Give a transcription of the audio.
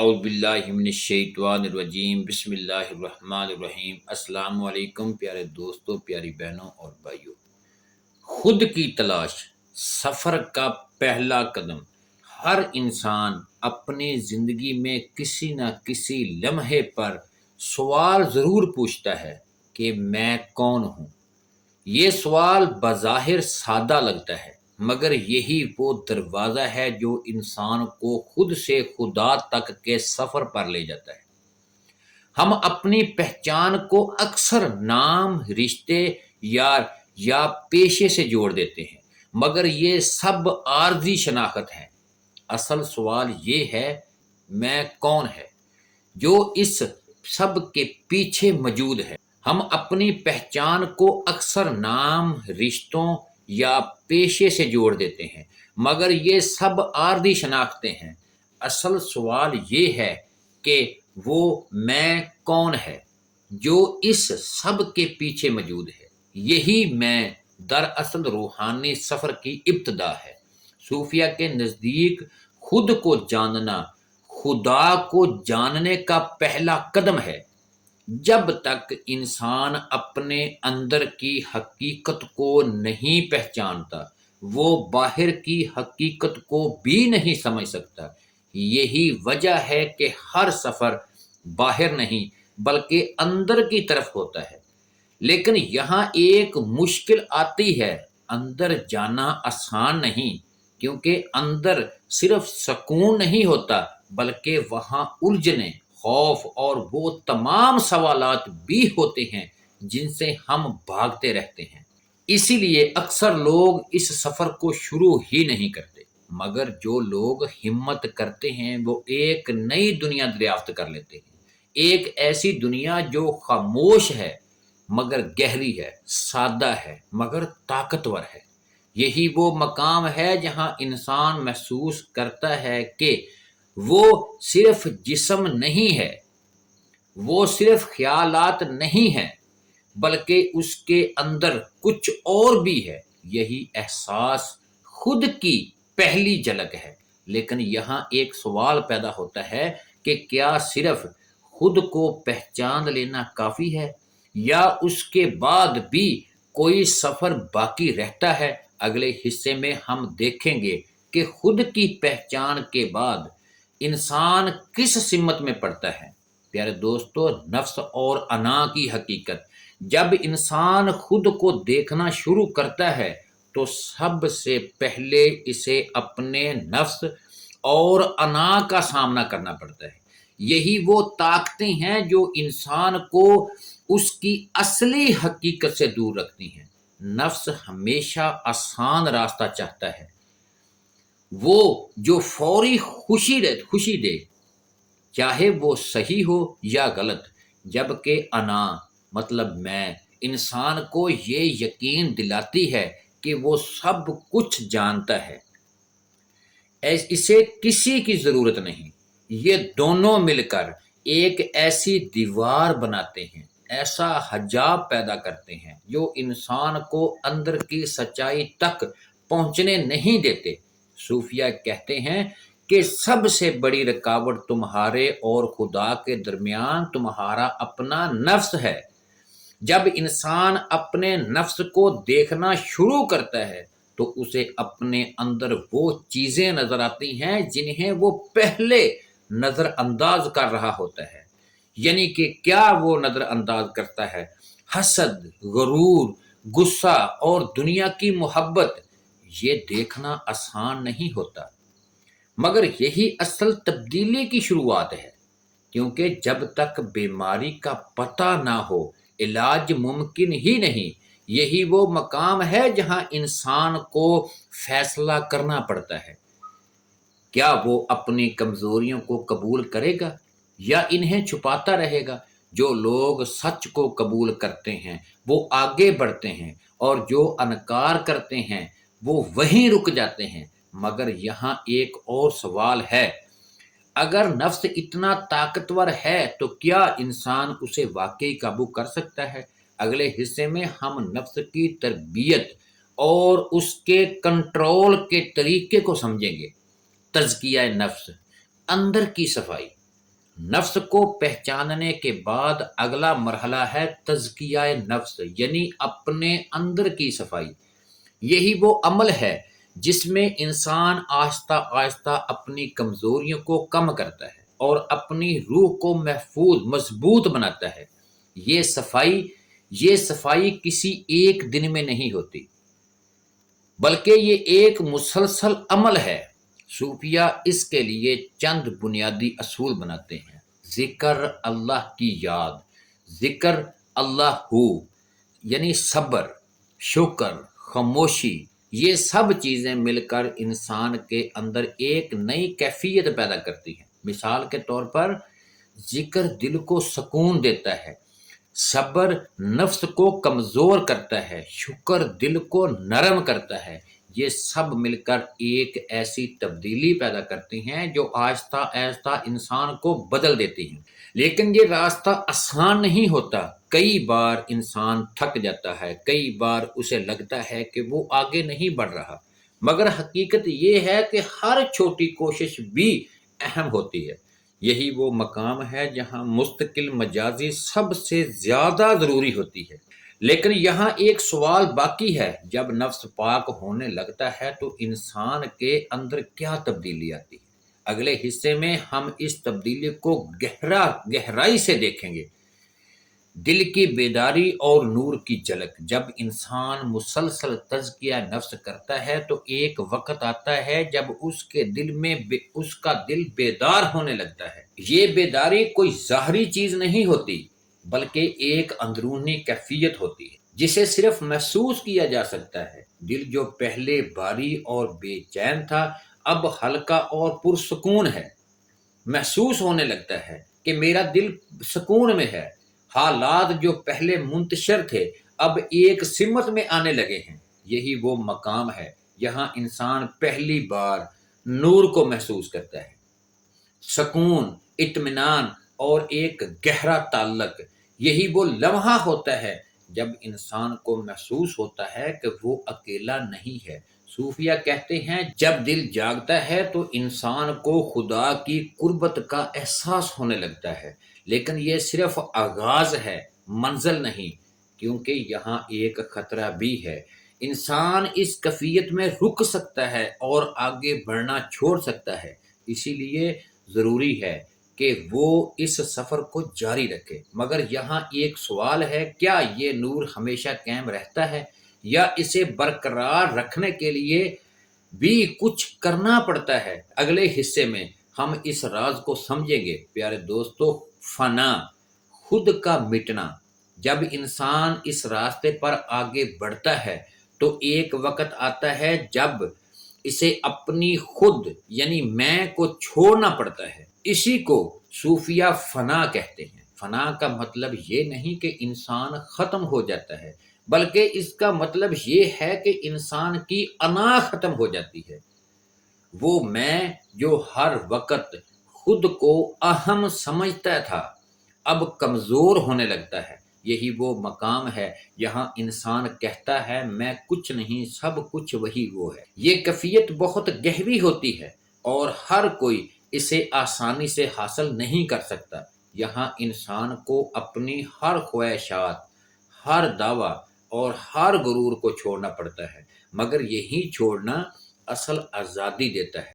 اعوذ باللہ من الشیطان الرجیم بسم اللہ الرحمن الرحیم۔ السلام علیکم پیارے دوستوں، پیاری بہنوں اور بھائیوں۔ خود کی تلاش سفر کا پہلا قدم۔ ہر انسان اپنی زندگی میں کسی نہ کسی لمحے پر سوال ضرور پوچھتا ہے کہ میں کون ہوں۔ یہ سوال بظاہر سادہ لگتا ہے، مگر یہی وہ دروازہ ہے جو انسان کو خود سے خدا تک کے سفر پر لے جاتا ہے۔ ہم اپنی پہچان کو اکثر نام، رشتے یا پیشے سے جوڑ دیتے ہیں، مگر یہ سب عارضی شناخت ہے۔ اصل سوال یہ ہے میں کون ہے جو اس سب کے پیچھے موجود ہے۔ ہم اپنی پہچان کو اکثر نام، رشتوں یا پیشے سے جوڑ دیتے ہیں، مگر یہ سب عارضی شناختیں ہیں۔ اصل سوال یہ ہے کہ وہ میں کون ہے جو اس سب کے پیچھے موجود ہے۔ یہی میں دراصل روحانی سفر کی ابتدا ہے۔ صوفیہ کے نزدیک خود کو جاننا خدا کو جاننے کا پہلا قدم ہے۔ جب تک انسان اپنے اندر کی حقیقت کو نہیں پہچانتا، وہ باہر کی حقیقت کو بھی نہیں سمجھ سکتا۔ یہی وجہ ہے کہ ہر سفر باہر نہیں بلکہ اندر کی طرف ہوتا ہے۔ لیکن یہاں ایک مشکل آتی ہے۔ اندر جانا آسان نہیں، کیونکہ اندر صرف سکون نہیں ہوتا، بلکہ وہاں الجھنیں، خوف اور وہ تمام سوالات بھی ہوتے ہیں جن سے ہم بھاگتے رہتے ہیں۔ اسی لیے اکثر لوگ اس سفر کو شروع ہی نہیں کرتے، مگر جو لوگ ہمت کرتے ہیں وہ ایک نئی دنیا دریافت کر لیتے ہیں۔ ایک ایسی دنیا جو خاموش ہے مگر گہری ہے، سادہ ہے مگر طاقتور ہے۔ یہی وہ مقام ہے جہاں انسان محسوس کرتا ہے کہ وہ صرف جسم نہیں ہے، وہ صرف خیالات نہیں ہیں، بلکہ اس کے اندر کچھ اور بھی ہے۔ یہی احساس خود کی پہلی جھلک ہے۔ لیکن یہاں ایک سوال پیدا ہوتا ہے کہ کیا صرف خود کو پہچان لینا کافی ہے، یا اس کے بعد بھی کوئی سفر باقی رہتا ہے؟ اگلے حصے میں ہم دیکھیں گے کہ خود کی پہچان کے بعد انسان کس سمت میں پڑتا ہے۔ پیارے دوستو، نفس اور انا کی حقیقت۔ جب انسان خود کو دیکھنا شروع کرتا ہے تو سب سے پہلے اسے اپنے نفس اور انا کا سامنا کرنا پڑتا ہے۔ یہی وہ طاقتیں ہیں جو انسان کو اس کی اصلی حقیقت سے دور رکھتی ہیں۔ نفس ہمیشہ آسان راستہ چاہتا ہے، وہ جو فوری خوشی دے، چاہے وہ صحیح ہو یا غلط، جبکہ انا مطلب میں انسان کو یہ یقین دلاتی ہے کہ وہ سب کچھ جانتا ہے، اسے کسی کی ضرورت نہیں۔ یہ دونوں مل کر ایک ایسی دیوار بناتے ہیں، ایسا حجاب پیدا کرتے ہیں جو انسان کو اندر کی سچائی تک پہنچنے نہیں دیتے۔ صوفیہ کہتے ہیں کہ سب سے بڑی رکاوٹ تمہارے اور خدا کے درمیان تمہارا اپنا نفس ہے۔ جب انسان اپنے نفس کو دیکھنا شروع کرتا ہے تو اسے اپنے اندر وہ چیزیں نظر آتی ہیں جنہیں وہ پہلے نظر انداز کر رہا ہوتا ہے۔ یعنی کہ کیا وہ نظر انداز کرتا ہے؟ حسد، غرور، غصہ اور دنیا کی محبت۔ یہ دیکھنا آسان نہیں ہوتا، مگر یہی اصل تبدیلی کی شروعات ہے، کیونکہ جب تک بیماری کا پتہ نہ ہو علاج ممکن ہی نہیں۔ یہی وہ مقام ہے جہاں انسان کو فیصلہ کرنا پڑتا ہے۔ کیا وہ اپنی کمزوریوں کو قبول کرے گا یا انہیں چھپاتا رہے گا؟ جو لوگ سچ کو قبول کرتے ہیں وہ آگے بڑھتے ہیں، اور جو انکار کرتے ہیں وہ وہیں رک جاتے ہیں۔ مگر یہاں ایک اور سوال ہے، اگر نفس اتنا طاقتور ہے تو کیا انسان اسے واقعی قابو کر سکتا ہے؟ اگلے حصے میں ہم نفس کی تربیت اور اس کے کنٹرول کے طریقے کو سمجھیں گے۔ تزکیہ نفس، اندر کی صفائی۔ نفس کو پہچاننے کے بعد اگلا مرحلہ ہے تزکیہ نفس، یعنی اپنے اندر کی صفائی۔ یہی وہ عمل ہے جس میں انسان آہستہ آہستہ اپنی کمزوریوں کو کم کرتا ہے اور اپنی روح کو محفوظ مضبوط بناتا ہے۔ یہ صفائی کسی ایک دن میں نہیں ہوتی، بلکہ یہ ایک مسلسل عمل ہے۔ صوفیہ اس کے لیے چند بنیادی اصول بناتے ہیں: ذکر اللہ کی یاد، ذکر اللہ ہو، یعنی صبر، شکر، خاموشی، یہ سب چیزیں مل کر انسان کے اندر ایک نئی کیفیت پیدا کرتی ہیں۔ مثال کے طور پر ذکر دل کو سکون دیتا ہے، صبر نفس کو کمزور کرتا ہے، شکر دل کو نرم کرتا ہے۔ یہ سب مل کر ایک ایسی تبدیلی پیدا کرتی ہیں جو آہستہ آہستہ انسان کو بدل دیتی ہیں۔ لیکن یہ راستہ آسان نہیں ہوتا۔ کئی بار انسان تھک جاتا ہے، کئی بار اسے لگتا ہے کہ وہ آگے نہیں بڑھ رہا، مگر حقیقت یہ ہے کہ ہر چھوٹی کوشش بھی اہم ہوتی ہے۔ یہی وہ مقام ہے جہاں مستقل مجازی سب سے زیادہ ضروری ہوتی ہے۔ لیکن یہاں ایک سوال باقی ہے، جب نفس پاک ہونے لگتا ہے تو انسان کے اندر کیا تبدیلی آتی ہے؟ اگلے حصے میں ہم اس تبدیلی کو گہرائی سے دیکھیں گے۔ دل کی بیداری اور نور کی جھلک۔ جب انسان مسلسل تزکیہ نفس کرتا ہے تو ایک وقت آتا ہے جب اس کا دل بیدار ہونے لگتا ہے۔ یہ بیداری کوئی ظاہری چیز نہیں ہوتی، بلکہ ایک اندرونی کیفیت ہوتی ہے جسے صرف محسوس کیا جا سکتا ہے۔ دل جو پہلے بھاری اور بے چین تھا، اب ہلکا اور پرسکون ہے۔ محسوس ہونے لگتا ہے کہ میرا دل سکون میں ہے۔ حالات جو پہلے منتشر تھے اب ایک سمت میں آنے لگے ہیں۔ یہی وہ مقام ہے یہاں انسان پہلی بار نور کو محسوس کرتا ہے، سکون، اطمینان اور ایک گہرا تعلق۔ یہی وہ لمحہ ہوتا ہے جب انسان کو محسوس ہوتا ہے کہ وہ اکیلا نہیں ہے۔ صوفیہ کہتے ہیں جب دل جاگتا ہے تو انسان کو خدا کی قربت کا احساس ہونے لگتا ہے، لیکن یہ صرف آغاز ہے، منزل نہیں، کیونکہ یہاں ایک خطرہ بھی ہے۔ انسان اس کیفیت میں رک سکتا ہے اور آگے بڑھنا چھوڑ سکتا ہے۔ اسی لیے ضروری ہے کہ وہ اس سفر کو جاری رکھے۔ مگر یہاں ایک سوال ہے، کیا یہ نور ہمیشہ قائم رہتا ہے یا اسے برقرار رکھنے کے لیے بھی کچھ کرنا پڑتا ہے؟ اگلے حصے میں ہم اس راز کو سمجھیں گے۔ پیارے دوستو، فنا، خود کا مٹنا۔ جب انسان اس راستے پر آگے بڑھتا ہے تو ایک وقت آتا ہے جب اسے اپنی خود یعنی میں کو چھوڑنا پڑتا ہے۔ اسی کو صوفیہ فنا کہتے ہیں۔ فنا کا مطلب یہ نہیں کہ انسان ختم ہو جاتا ہے، بلکہ اس کا مطلب یہ ہے کہ انسان کی انا ختم ہو جاتی ہے۔ وہ میں جو ہر وقت خود کو اہم سمجھتا تھا اب کمزور ہونے لگتا ہے۔ یہی وہ مقام ہے جہاں انسان کہتا ہے میں کچھ نہیں، سب کچھ وہی وہ ہے۔ یہ کیفیت بہت گہری ہوتی ہے اور ہر کوئی اسے آسانی سے حاصل نہیں کر سکتا۔ یہاں انسان کو اپنی ہر خواہشات، ہر دعویٰ اور ہر غرور کو چھوڑنا پڑتا ہے، مگر یہی چھوڑنا اصل آزادی دیتا ہے۔